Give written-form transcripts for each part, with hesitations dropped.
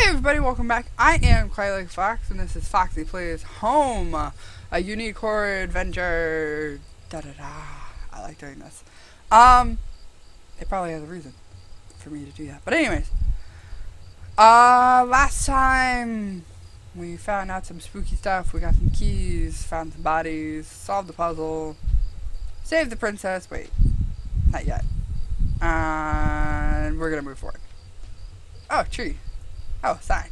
Everybody, welcome back. I am Quiet Like Fox, and this is Foxy Plays Home, a unique horror adventure. Da da da. I like doing this. It probably has a reason for me to do that. But anyways, last time we found out some spooky stuff. We got some keys, found some bodies, solved the puzzle, saved the princess. Wait, not yet. And we're gonna move forward. Oh, tree. Oh, sign.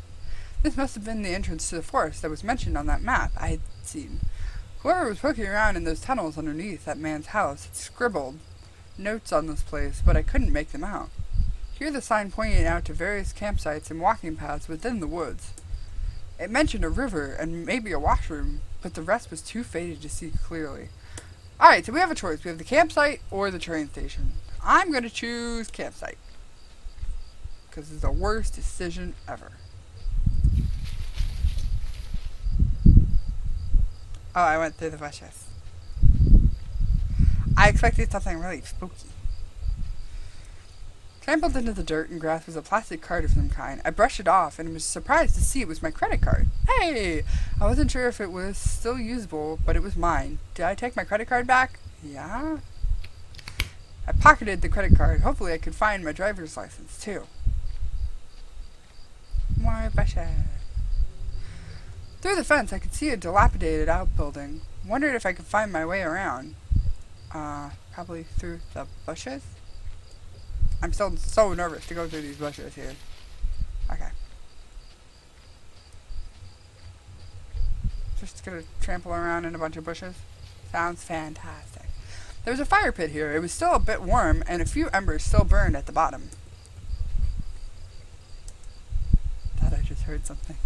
This must have been the entrance to the forest that was mentioned on that map I had seen. Whoever was poking around in those tunnels underneath that man's house had scribbled notes on this place, but I couldn't make them out. Here the sign pointed out to various campsites and walking paths within the woods. It mentioned a river and maybe a washroom, but the rest was too faded to see clearly. Alright, so we have a choice. We have the campsite or the train station. I'm going to choose campsite, because it's the worst decision ever. Oh, I went through the bushes. I expected something really spooky. Trampled into the dirt and grass was a plastic card of some kind. I brushed it off and was surprised to see it was my credit card. Hey! I wasn't sure if it was still usable, but it was mine. Did I take my credit card back? Yeah? I pocketed the credit card. Hopefully I could find my driver's license, too. More bushes. Through the fence, I could see a dilapidated outbuilding. Wondered if I could find my way around. Probably through the bushes? I'm still so nervous to go through these bushes here. Okay. Just gonna trample around in a bunch of bushes. Sounds fantastic. There was a fire pit here. It was still a bit warm, and a few embers still burned at the bottom. Thought I just heard something.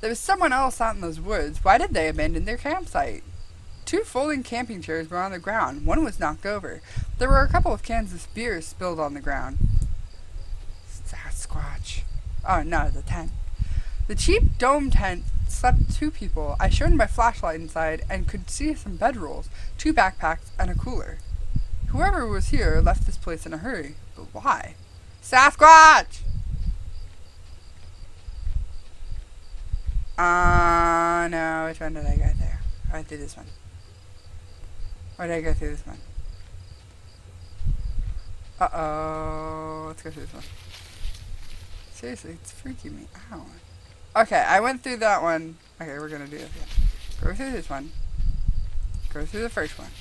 There was someone else out in those woods. Why did they abandon their campsite? 2 folding camping chairs were on the ground. One was knocked over. There were a couple of cans of beer spilled on the ground. Sasquatch. Oh no, the tent. The cheap dome tent slept 2 people. I shone my flashlight inside and could see some bedrolls, 2 backpacks, and a cooler. Whoever was here left this place in a hurry. But why? Sasquatch! No, which one did I go through? I went through this one. Or did I go through this one? Uh-oh. Let's go through this one. Seriously, it's freaking me out. Okay, I went through that one. Okay, we're gonna do this again. Go through this one. Go through the first one.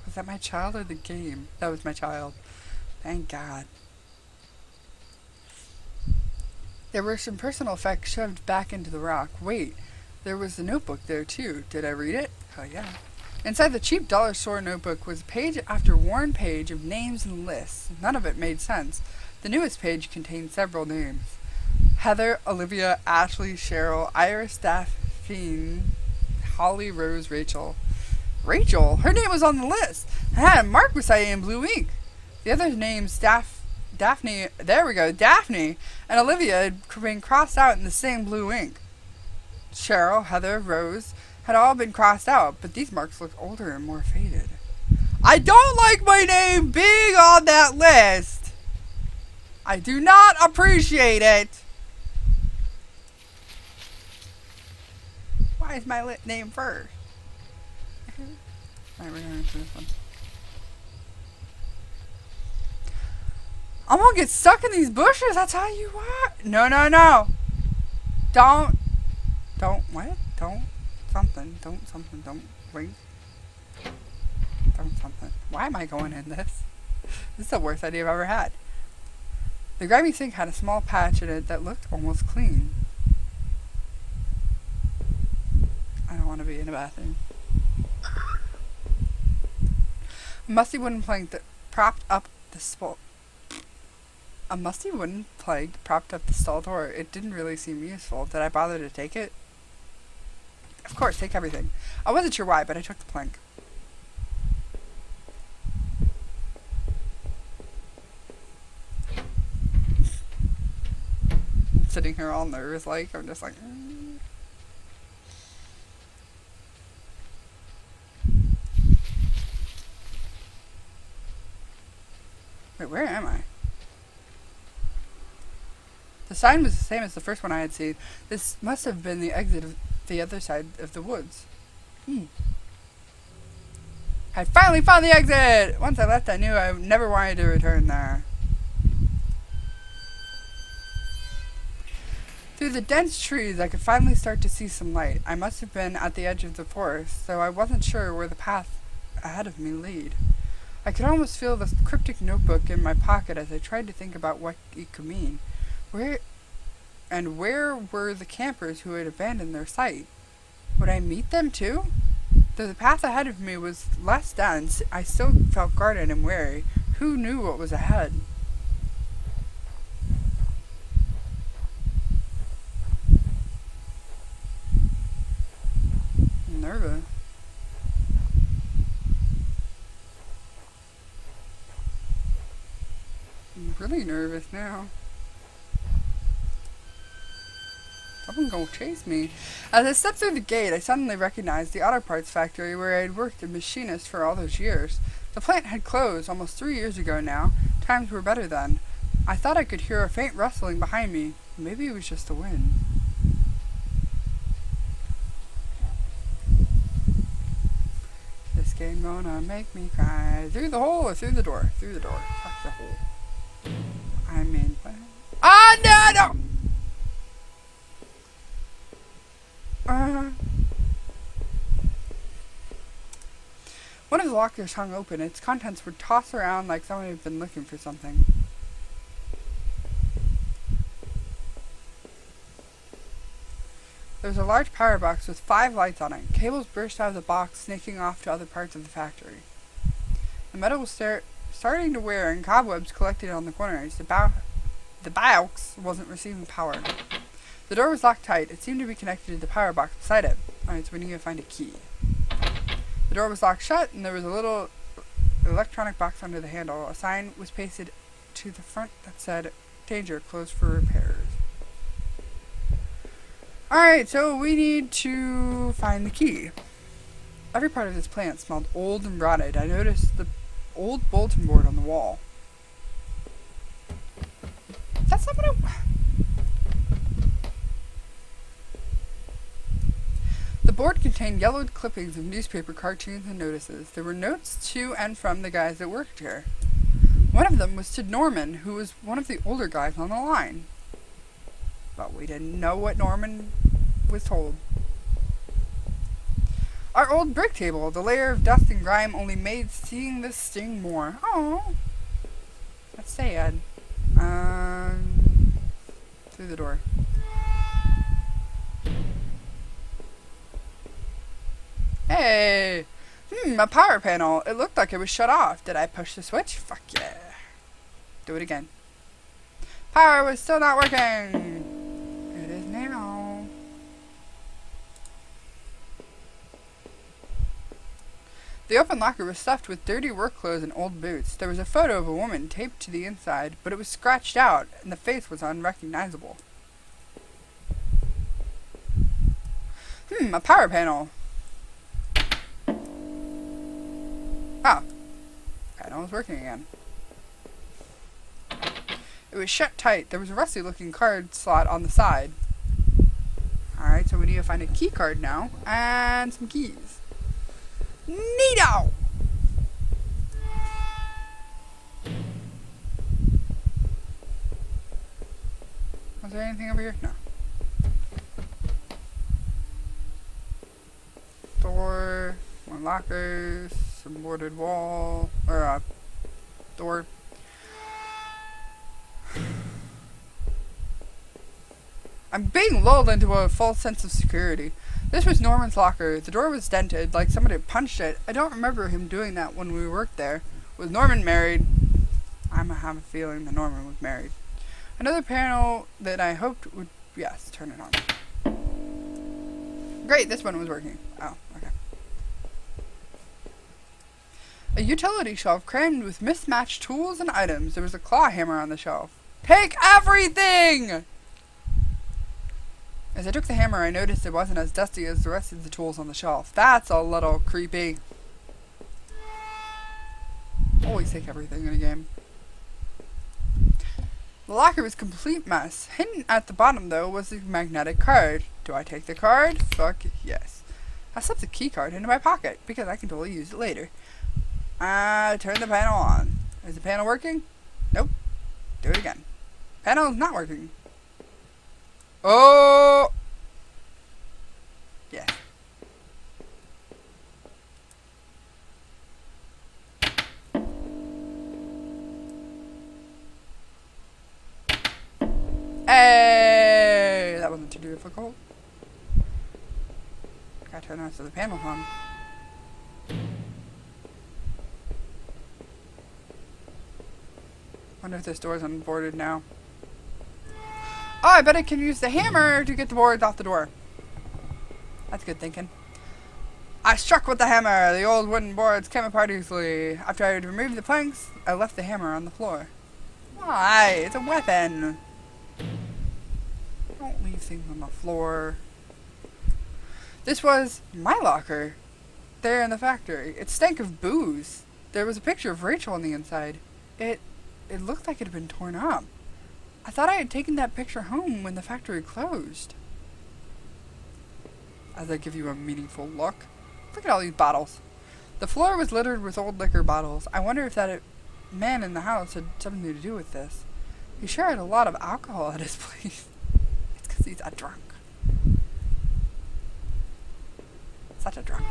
Was that my child or the game? That was my child. Thank God. There were some personal effects shoved back into the rock. Wait, there was a notebook there too. Did I read it? Hell yeah. Inside the cheap dollar store notebook was page after worn page of names and lists. None of it made sense. The newest page contained several names. Heather, Olivia, Ashley, Cheryl, Iris, Daphne, Holly, Rose, Rachel. Rachel? Her name was on the list. It had a mark beside it in blue ink. The other names, Daphne, there we go, Daphne, and Olivia had been crossed out in the same blue ink. Cheryl, Heather, Rose had all been crossed out, but these marks looked older and more faded. I don't like my name being on that list. I do not appreciate it. Why is my name first? Alright, we're gonna answer this one. I'm gonna get stuck in these bushes, I'll tell you what. No, no, no. Don't, what? Don't wait. Don't something. Why am I going in this? This is the worst idea I've ever had. The grimy sink had a small patch in it that looked almost clean. I don't want to be in a bathroom. A musty wooden plank that propped up the stall door. It didn't really seem useful. Did I bother to take it? Of course, take everything. I wasn't sure why, but I took the plank. I'm sitting here all nervous like. I'm just like... Wait, where am I? The sign was the same as the first one I had seen. This must have been the exit of the other side of the woods. I finally found the exit! Once I left, I knew I never wanted to return there. Through the dense trees, I could finally start to see some light. I must have been at the edge of the forest, though I wasn't sure where the path ahead of me lead. I could almost feel the cryptic notebook in my pocket as I tried to think about what it could mean. Where were the campers who had abandoned their site? Would I meet them too? Though the path ahead of me was less dense, I still felt guarded and wary. Who knew what was ahead? I'm nervous. I'm really nervous now. Someone gonna chase me. As I stepped through the gate, I suddenly recognized the auto parts factory where I had worked as a machinist for all those years. The plant had closed almost 3 years ago now. Times were better then. I thought I could hear a faint rustling behind me. Maybe it was just the wind. This game gonna make me cry. Through the hole or through the door? Through the door. Fuck the hole. I mean, what? Ah, no, no! One of the lockers hung open. Its contents were tossed around like someone had been looking for something. There was a large power box with 5 lights on it. Cables burst out of the box, snaking off to other parts of the factory. The metal was starting to wear, and cobwebs collected on the corners. The box wasn't receiving power. The door was locked tight. It seemed to be connected to the power box beside it. Alright, so we need to find a key. The door was locked shut, and there was a little electronic box under the handle. A sign was pasted to the front that said, "Danger, closed for repairs." Alright, so we need to find the key. Every part of this plant smelled old and rotted. I noticed the old bulletin board on the wall. That's not what I... The board contained yellowed clippings of newspaper cartoons and notices. There were notes to and from the guys that worked here. One of them was to Norman, who was one of the older guys on the line. But we didn't know what Norman was told. Our old brick table, the layer of dust and grime only made seeing this sting more. Oh, that's sad. Through the door. Hey! A power panel. It looked like it was shut off. Did I push the switch? Fuck yeah. Do it again. Power was still not working. It is now. The open locker was stuffed with dirty work clothes and old boots. There was a photo of a woman taped to the inside, but it was scratched out, and the face was unrecognizable. A power panel. Oh. Panel was working again. It was shut tight. There was a rusty looking card slot on the side. Alright, so we need to find a key card now. And some keys. Neato! Was there anything over here? No. Door, more lockers, some boarded wall, or door. I'm being lulled into a false sense of security. This was Norman's locker. The door was dented, like somebody had punched it. I don't remember him doing that when we worked there. Was Norman married? I have a feeling that Norman was married. Another panel that I hoped would... Yes, turn it on. Great, this one was working. Oh, okay. A utility shelf crammed with mismatched tools and items. There was a claw hammer on the shelf. Take everything! As I took the hammer, I noticed it wasn't as dusty as the rest of the tools on the shelf. That's a little creepy. Always take everything in a game. The locker was a complete mess. Hidden at the bottom, though, was the magnetic card. Do I take the card? Fuck yes. I slipped the key card into my pocket, because I can totally use it later. Turn the panel on. Is the panel working? Nope. Do it again. Panel is not working. Oh! Yes. Hey! That wasn't too difficult. Gotta turn on so the panel's on. Wonder if this door's unboarded now. Oh, I bet I can use the hammer to get the boards off the door. That's good thinking. I struck with the hammer. The old wooden boards came apart easily. After I had removed the planks, I left the hammer on the floor. Why? It's a weapon. Don't leave things on the floor. This was my locker. There in the factory. It stank of booze. There was a picture of Rachel on the inside. It looked like it had been torn up. I thought I had taken that picture home when the factory closed. As I give you a meaningful look. Look at all these bottles. The floor was littered with old liquor bottles. I wonder if that man in the house had something to do with this. He sure had a lot of alcohol at his place. It's because he's a drunk. Such a drunk.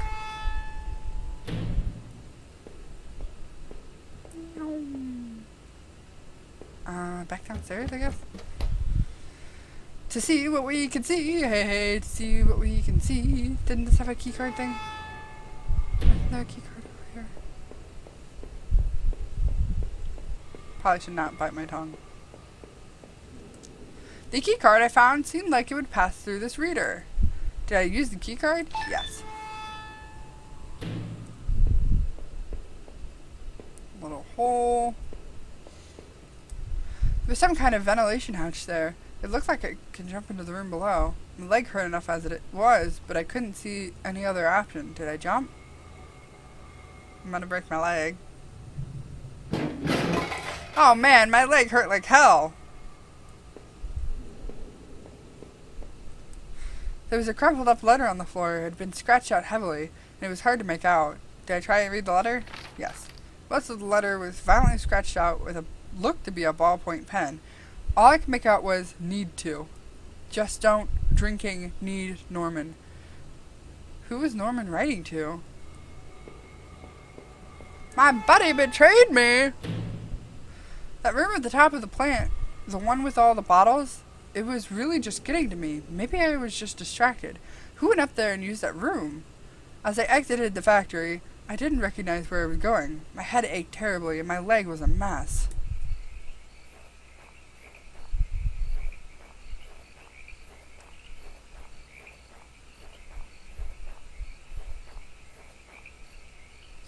Back downstairs, I guess. To see what we can see. Hey, to see what we can see. Didn't this have a keycard thing? Isn't there a keycard over here? Probably should not bite my tongue. The keycard I found seemed like it would pass through this reader. Did I use the keycard? Yes. Little hole. There's some kind of ventilation hatch there. It looked like it could jump into the room below. My leg hurt enough as it was, but I couldn't see any other option. Did I jump? I'm gonna break my leg. Oh man, my leg hurt like hell. There was a crumpled up letter on the floor. It had been scratched out heavily, and it was hard to make out. Did I try and read the letter? Yes. Most of the letter was violently scratched out with a looked to be a ballpoint pen. All I could make out was need to. Just don't drinking need Norman. Who was Norman writing to? My buddy betrayed me! That room at the top of the plant, the one with all the bottles, it was really just getting to me. Maybe I was just distracted. Who went up there and used that room? As I exited the factory, I didn't recognize where I was going. My head ached terribly and my leg was a mess.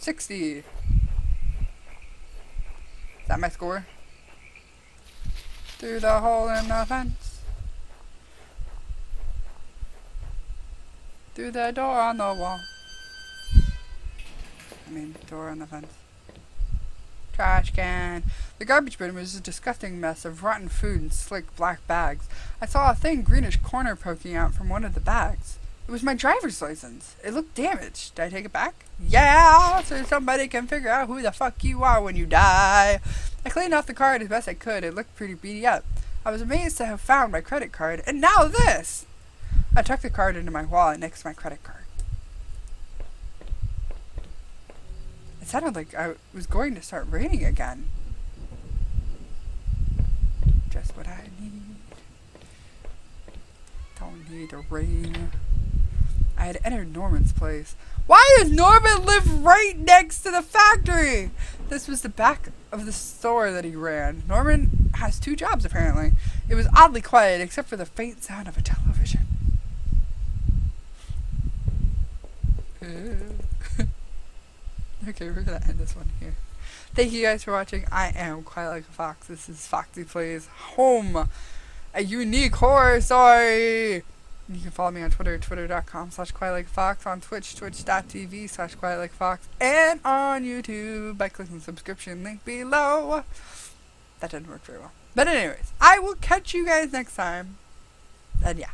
$60. Is that my score? Through the hole in the fence. Through the door on the wall. I mean, door on the fence. Trash can. The garbage bin was a disgusting mess of rotten food and slick black bags. I saw a thin greenish corner poking out from one of the bags. It was my driver's license. It looked damaged. Did I take it back? Yeah, so somebody can figure out who the fuck you are when you die. I cleaned off the card as best I could. It looked pretty beat up. I was amazed to have found my credit card, and now this! I tucked the card into my wallet next to my credit card. It sounded like I was going to start raining again. Just what I need. Don't need the rain. I had entered Norman's place. Why does Norman live right next to the factory? This was the back of the store that he ran. Norman has 2 jobs, apparently. It was oddly quiet, except for the faint sound of a television. Okay, we're gonna end this one here. Thank you guys for watching. I am Quiet Like a Fox. This is Foxy Plays Home, a unique horror story. You can follow me on Twitter, twitter.com/quietLikeFox, on Twitch, twitch.tv/quietLikeFox, and on YouTube by clicking the subscription link below. That didn't work very well. But anyways, I will catch you guys next time. And yeah.